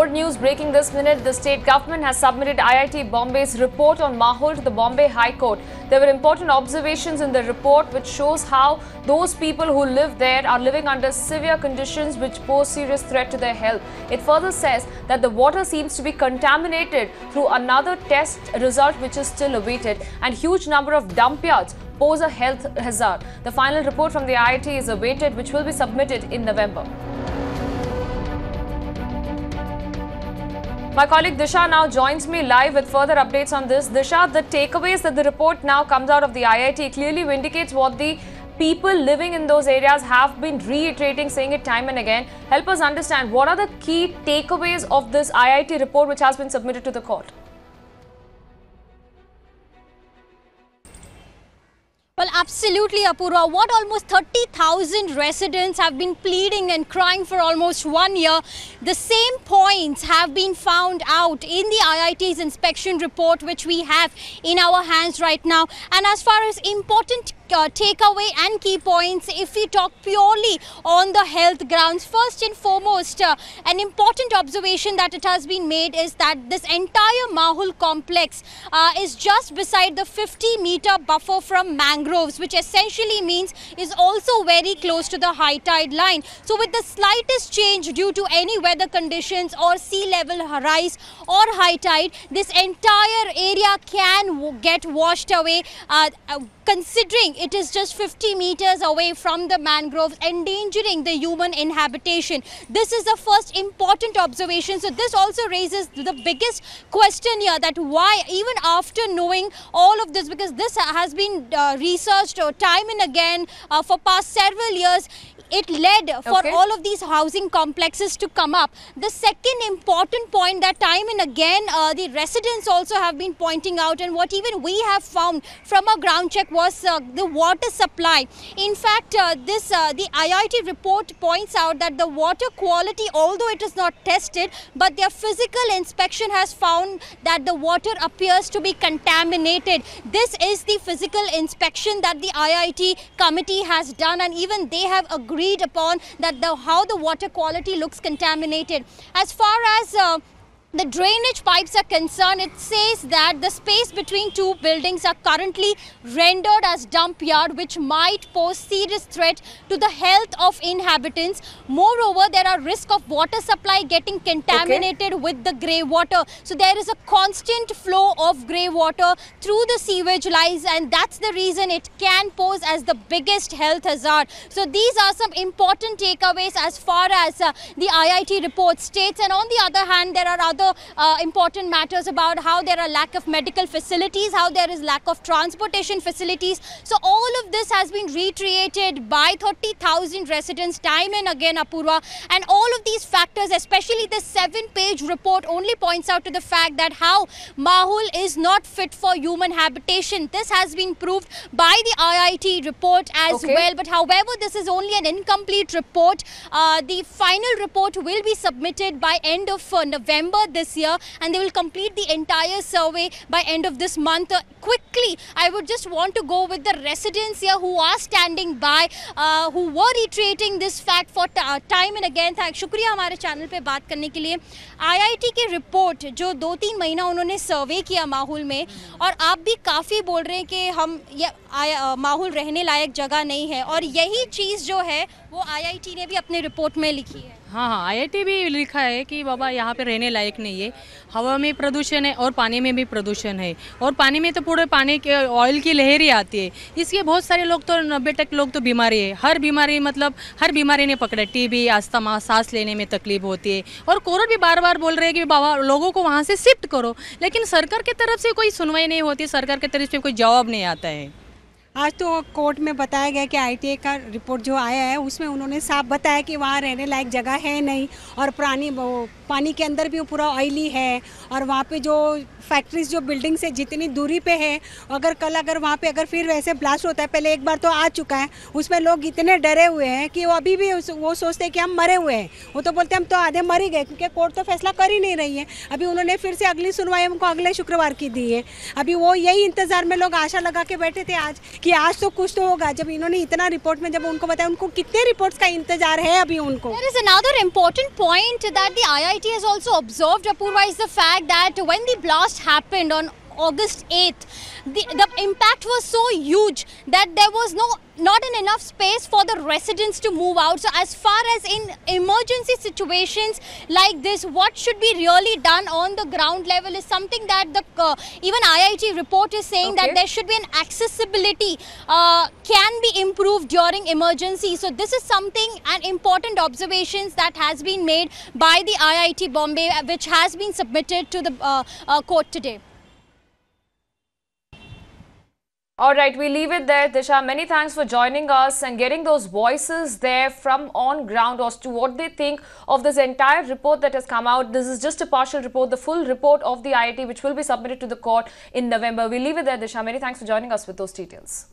More news breaking this minute. The state government has submitted IIT Bombay's report on Mahol to the Bombay High Court. There were important observations in the report which shows how those people who live there are living under severe conditions which pose serious threat to their health. It further says that the water seems to be contaminated through another test result which is still awaited, and huge number of dump yards pose a health hazard. The final report from the IIT is awaited, which will be submitted in November. My colleague Disha now joins me live with further updates on this. Disha, the takeaways that the report now comes out of the IIT clearly indicates what the people living in those areas have been reiterating, saying it time and again. Help us understand what are the key takeaways of this IIT report which has been submitted to the court. Well, absolutely, Apurva. What almost 30,000 residents have been pleading and crying for almost 1 year. The same points have been found out in the IIT's inspection report, which we have in our hands right now. And as far as important takeaway and key points, if we talk purely on the health grounds, first and foremost, an important observation that it has been made is that this entire Mahol complex is just beside the 50-meter buffer from mangroves, which essentially means is also very close to the high tide line. So with the slightest change due to any weather conditions or sea level rise or high tide, this entire area can get washed away, considering it is just 50 meters away from the mangroves, endangering the human inhabitation. This is the first important observation. So this also raises the biggest question here, that why, even after knowing all of this, because this has been researched time and again for past several years, it led for all of these housing complexes to come up. The second important point that time and again the residents also have been pointing out, and what even we have found from a ground check, was the water supply. In fact, the IIT report points out that the water quality, although it is not tested, but their physical inspection has found that the water appears to be contaminated. This is the physical inspection that the IIT committee has done, and even they have agreed upon that how the water quality looks contaminated. As far as the drainage pipes are concerned, it says that the space between two buildings are currently rendered as dump yard, which might pose serious threat to the health of inhabitants. Moreover, there are risk of water supply getting contaminated with the grey water. So there is a constant flow of grey water through the sewage lines, and that's the reason it can pose as the biggest health hazard. So these are some important takeaways as far as the IIT report states. And on the other hand, there are other important matters about how there are lack of medical facilities, how there is lack of transportation facilities. So all of this has been reiterated by 30,000 residents time and again, Apurva. And all of these factors, especially the 7-page report, only points out to the fact that how Mahol is not fit for human habitation. This has been proved by the IIT report as well. But however, this is only an incomplete report. The final report will be submitted by end of November this year, and they will complete the entire survey by end of this month. Quickly, I would just want to go with the residents here who are standing by, who were reiterating this fact for time and again. शुक्रिया हमारे channel पे बात करने के लिए। IIT के report जो 2-3 महीना उन्होंने सर्वे किया माहौल में, और आप भी काफ़ी बोल रहे हैं कि हम ये माहौल रहने लायक जगह नहीं है, और यही चीज़ जो है वो IIT ने भी अपने रिपोर्ट में लिखी है। हाँ, IIT भी लिखा है कि बाबा यहाँ पे रहने लायक नहीं है। हवा में प्रदूषण है और पानी में भी प्रदूषण है, और पानी में तो पूरे पानी के ऑयल की लहर ही आती है। इसके बहुत सारे लोग तो 90% लोग तो बीमारी है, हर बीमारी मतलब हर बीमारी ने पकड़ा, टीबी, अस्थमा, सांस लेने में तकलीफ होती है। और कोर्ट भी बार बार बोल रहे हैं कि बाबा लोगों को वहाँ से शिफ्ट करो, लेकिन सरकार की तरफ से कोई सुनवाई नहीं होती, सरकार की तरफ से कोई जवाब नहीं आता है। आज तो कोर्ट में बताया गया कि IIT का रिपोर्ट जो आया है उसमें उन्होंने साफ बताया कि वहाँ रहने लायक जगह है नहीं, और पानी के अंदर भी पूरा ऑयली है, और वहाँ पे जो फैक्ट्रीज जो बिल्डिंग से जितनी दूरी पे है, अगर वहाँ पे अगर फिर वैसे ब्लास्ट होता है, पहले एक बार तो आ चुका है, उसमें लोग इतने डरे हुए हैं कि वो अभी भी वो सोचते हैं कि हम मरे हुए हैं। वो तो बोलते हैं हम तो आधे मर ही गए, क्योंकि कोर्ट तो फैसला कर ही नहीं रही है। अभी उन्होंने फिर से अगली सुनवाई हमको अगले शुक्रवार की दी है। अभी वो यही इंतजार में लोग आशा लगा के बैठे थे आज कि आज तो कुछ तो होगा। जब इन्होंने इतना रिपोर्ट में जब उनको बताया, उनको कितने रिपोर्ट्स का इंतजार है अभी उनको। There is another important point that the IIT has also observed, Apurva, is the fact that when the blast happened on August 8th, the impact was so huge that there was not enough space for the residents to move out. So as far as in emergency situations like this, what should be really done on the ground level is something that the even IIT report is saying that there should be an accessibility can be improved during emergency. So this is something, an important observations that has been made by the IIT Bombay, which has been submitted to the court today. All right, we leave it there. Disha, many thanks for joining us and getting those voices there from on ground as to what they think of this entire report that has come out. This is just a partial report, the full report of the IIT, which will be submitted to the court in November. We leave it there, Disha. Many thanks for joining us with those details.